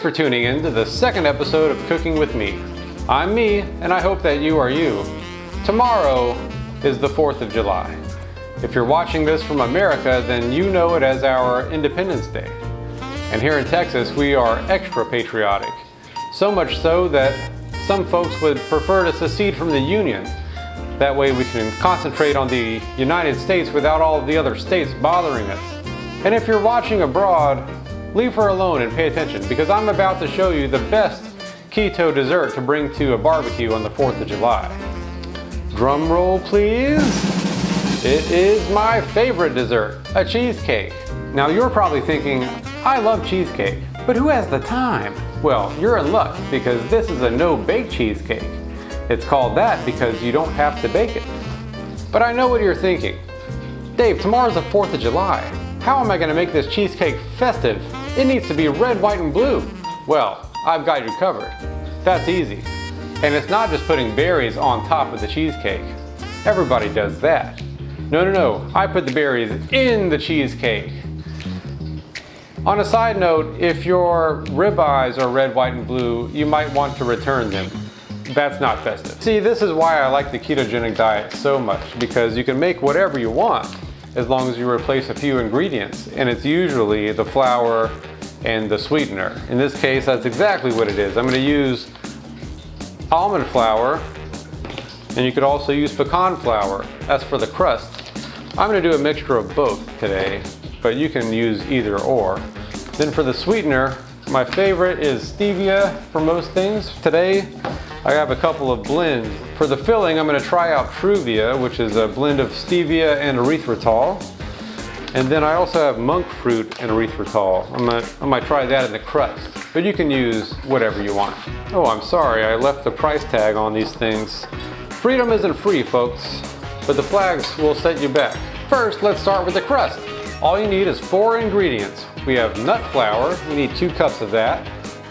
for tuning in to the second episode of Cooking with Me. I'm me, and I hope that you are you. Tomorrow is the 4th of July. If you're watching this from America, then you know it as our Independence Day. And here in Texas, we are extra patriotic. So much so that some folks would prefer to secede from the Union. That way we can concentrate on the United States without all of the other states bothering us. And if you're watching abroad, leave her alone and pay attention, because I'm about to show you the best keto dessert to bring to a barbecue on the 4th of July. Drum roll, please. It is my favorite dessert, a cheesecake. Now you're probably thinking, I love cheesecake, but who has the time? Well, you're in luck, because this is a no bake cheesecake. It's called that because you don't have to bake it. But I know what you're thinking. Dave, tomorrow's the 4th of July. How am I gonna make this cheesecake festive? It needs to be red, white, and blue. Well, I've got you covered. That's easy. And it's not just putting berries on top of the cheesecake. Everybody does that. No. I put the berries in the cheesecake. On a side note, if your ribeyes are red, white, and blue, you might want to return them. That's not festive. See, this is why I like the ketogenic diet so much, because you can make whatever you want as long as you replace a few ingredients, and it's usually the flour and the sweetener. In this case, that's exactly what it is. I'm going to use almond flour, and you could also use pecan flour. That's for the crust. I'm going to do a mixture of both today, but you can use either or. Then for the sweetener, my favorite is stevia for most things. Today, I have a couple of blends. For the filling, I'm going to try out Truvia, which is a blend of stevia and erythritol. And then I also have monk fruit and erythritol. I might try that in the crust, but you can use whatever you want. Oh, I'm sorry, I left the price tag on these things. Freedom isn't free, folks, but the flags will set you back. First, let's start with the crust. All you need is 4 ingredients. We have nut flour, we need 2 cups of that,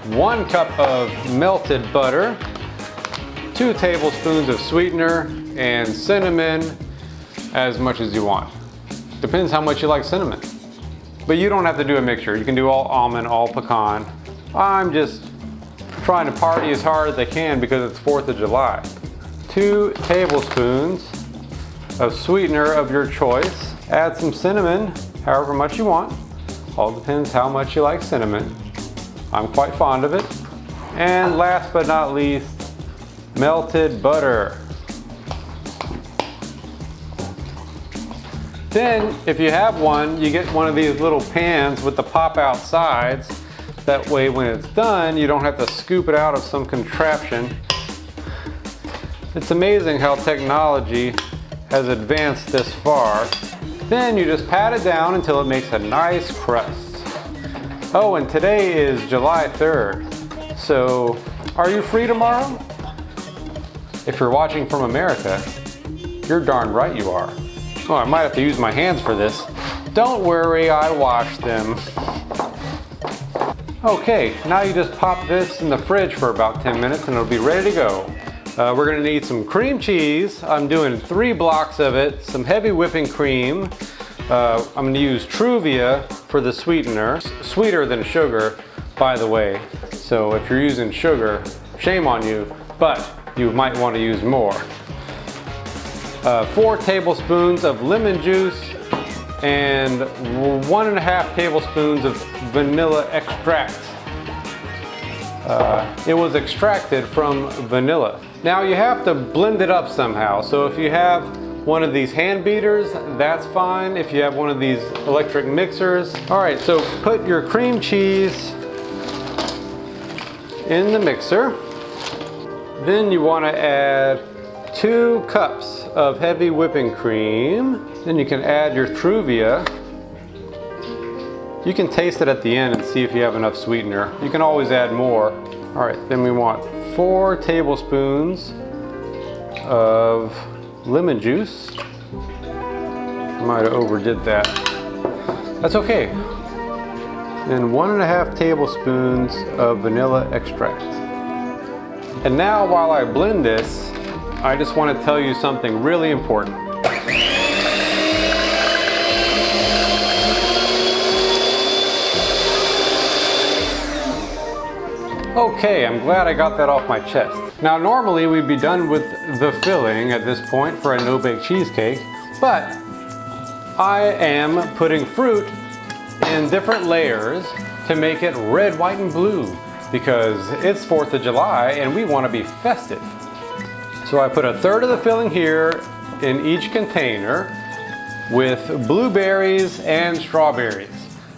1 cup of melted butter, 2 tablespoons of sweetener, and cinnamon, as much as you want. Depends how much you like cinnamon. But you don't have to do a mixture. You can do all almond, all pecan. I'm just trying to party as hard as I can because it's 4th of July. 2 tablespoons of sweetener of your choice. Add some cinnamon, however much you want. All depends how much you like cinnamon. I'm quite fond of it. And last but not least, melted butter. Then, if you have one, you get one of these little pans with the pop-out sides. That way, when it's done, you don't have to scoop it out of some contraption. It's amazing how technology has advanced this far. Then you just pat it down until it makes a nice crust. Oh, and today is July 3rd. So, are you free tomorrow? If you're watching from America, you're darn right you are. Oh, I might have to use my hands for this. Don't worry, I washed them. Okay, now you just pop this in the fridge for about 10 minutes and it'll be ready to go. We're gonna need some cream cheese. I'm doing 3 blocks of it, some heavy whipping cream. I'm gonna use Truvia for the sweetener. Sweeter than sugar, by the way. So if you're using sugar, shame on you, but you might want to use more. 4 tablespoons of lemon juice and 1.5 tablespoons of vanilla extract. It was extracted from vanilla. Now you have to blend it up somehow. So if you have one of these hand beaters, that's fine. If you have one of these electric mixers. All right, so put your cream cheese in the mixer. Then you want to add 2 cups of heavy whipping cream. Then you can add your Truvia. You can taste it at the end and see if you have enough sweetener. You can always add more. All right, then we want 4 tablespoons of lemon juice. I might have overdid that. That's okay. And 1.5 tablespoons of vanilla extract. And now while I blend this, I just want to tell you something really important. Okay, I'm glad I got that off my chest. Now normally we'd be done with the filling at this point for a no-bake cheesecake, but I am putting fruit in different layers to make it red, white, and blue because it's 4th of July and we want to be festive. So I put a third of the filling here in each container with blueberries and strawberries.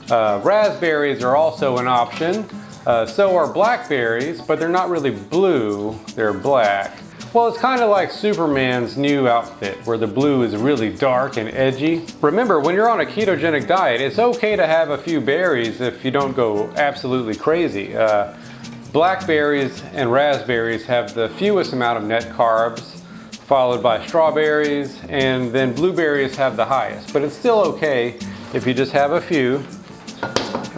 Raspberries are also an option. So are blackberries, but they're not really blue, they're black. Well, it's kind of like Superman's new outfit, where the blue is really dark and edgy. Remember, when you're on a ketogenic diet, it's okay to have a few berries if you don't go absolutely crazy. Blackberries and raspberries have the fewest amount of net carbs, followed by strawberries, and then blueberries have the highest. But it's still okay if you just have a few.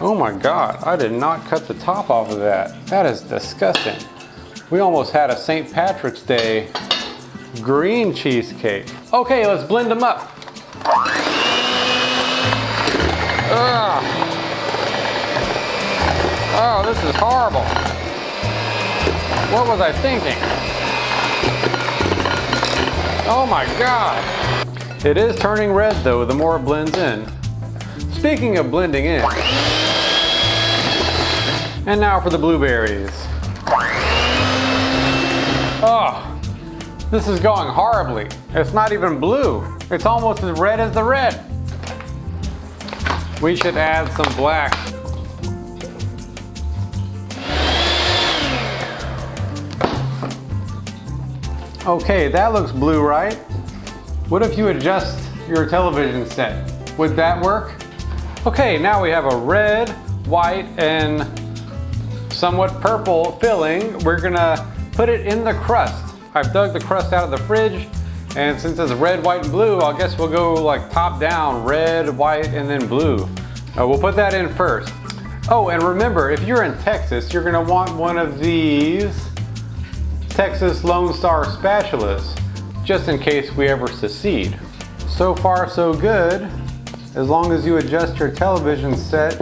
Oh my God, I did not cut the top off of that. That is disgusting. We almost had a St. Patrick's Day green cheesecake. Okay, let's blend them up. Ugh. Oh, this is horrible. What was I thinking? Oh my God. It is turning red though, the more it blends in. Speaking of blending in, and now for the blueberries. Oh, this is going horribly. It's not even blue. It's almost as red as the red. We should add some black. Okay, that looks blue, right? What if you adjust your television set? Would that work? Okay, now we have a red, white, and somewhat purple filling. We're gonna put it in the crust. I've dug the crust out of the fridge, and since it's red, white, and blue, I guess we'll go like top down, red, white, and then blue. We'll put that in first. Oh, and remember, if you're in Texas, you're gonna want one of these Texas Lone Star spatulas, just in case we ever secede. So far, so good. As long as you adjust your television set,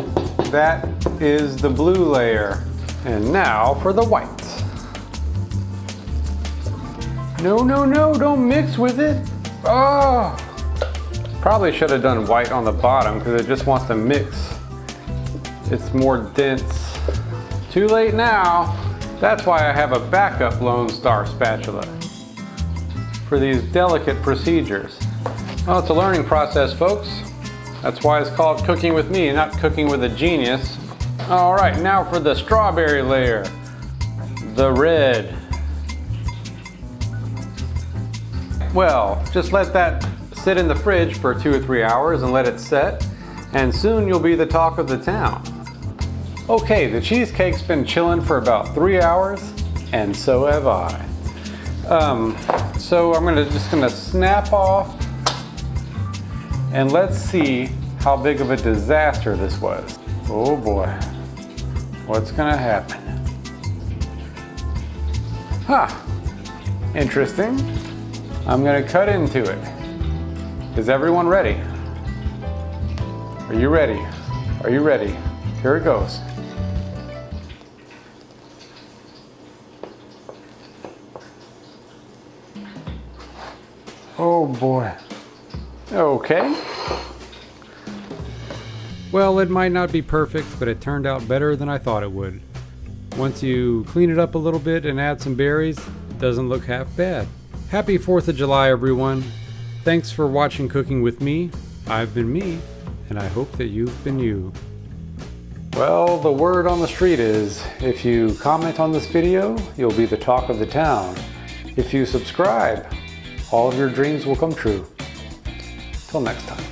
that is the blue layer. And now for the white. No, no, no, don't mix with it. Oh! Probably should have done white on the bottom because it just wants to mix. It's more dense. Too late now. That's why I have a backup Lone Star spatula for these delicate procedures. Well, it's a learning process, folks. That's why it's called cooking with me, not cooking with a genius. All right, now for the strawberry layer, the red. Well, just let that sit in the fridge for 2 or 3 hours and let it set, and soon you'll be the talk of the town. Okay, the cheesecake's been chilling for about 3 hours, and so have I. So I'm just gonna snap off, and let's see how big of a disaster this was. Oh boy, what's gonna happen? Huh, interesting. I'm gonna cut into it. Is everyone ready? Are you ready? Are you ready? Here it goes. Oh boy. Okay. Well, it might not be perfect, but it turned out better than I thought it would. Once you clean it up a little bit and add some berries, it doesn't look half bad. Happy 4th of July, everyone. Thanks for watching Cooking with Me. I've been me, and I hope that you've been you. Well, the word on the street is, if you comment on this video, you'll be the talk of the town. If you subscribe, all of your dreams will come true. Till next time.